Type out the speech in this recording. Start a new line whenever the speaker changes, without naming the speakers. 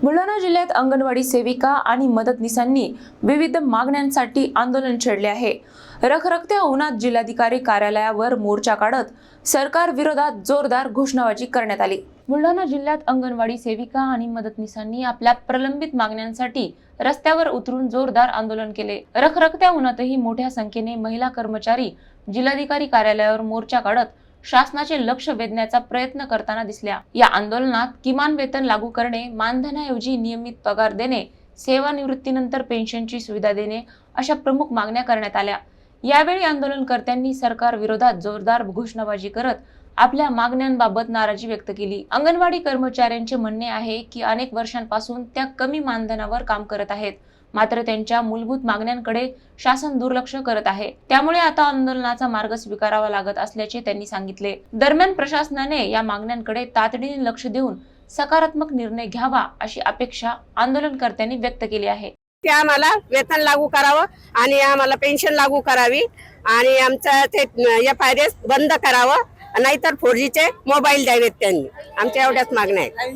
बुलढाणा जिल्ह्यात अंगणवाडी सेविका आणि मदतनीसांनी विविध मागण्यांसाठी आंदोलन छेडले आहे। रखरखत्या उन्हात जिल्हाधिकारी कार्यालयावर मोर्चा काढत सरकार विरोधात जोरदार घोषणाबाजी करण्यात आली। बुलढाणा जिल्ह्यात अंगणवाडी सेविका आणि मदतनीसांनी आपल्या प्रलंबित मागण्यांसाठी रस्त्यावर उतरून जोरदार आंदोलन केले। रखरखत्या उन्हातही मोठ्या संख्येने महिला कर्मचारी जिल्हाधिकारी कार्यालयावर मोर्चा काढत शासनाचे लक्ष वेधण्याचा प्रयत्न करताना दिसल्या। या आंदोलनात किमान वेतन लागू करणे, मानधनाऐवजी नियमित पगार देणे, सेवानिवृत्तीनंतर पेन्शनची सुविधा देणे अशा प्रमुख मागण्या करण्यात आल्या। यावेळी आंदोलनकर्त्यांनी सरकार विरोधात जोरदार घोषणाबाजी करत आपल्या मागण्यांबाबत नाराजी व्यक्त केली। अंगणवाडी कर्मचाऱ्यांचे म्हणणे आहे की अनेक वर्षांपासून त्या कमी मानधनावर काम करत आहेत, मात्र त्यांच्या मूलभूत मागण्यांकडे शासन दुर्लक्ष करत आहे। त्यामुळे आता आंदोलनाचा मार्ग स्वीकारावा लागत असल्याचे त्यांनी सांगितले। दरम्यान प्रशासनाने या मागण्यांकडे तातडीने लक्ष देऊन सकारात्मक निर्णय घ्यावा अशी अपेक्षा आंदोलनकर्त्यांनी व्यक्त केली आहे।
ते आम्हाला वेतन लागू करावं आणि आम्हाला पेन्शन लागू करावी आणि आमचं ते FIRS बंद करावं, नाहीतर 4Gचे मोबाईल द्यावेत त्यांनी। आमच्या एवढ्याच मागण्या आहेत।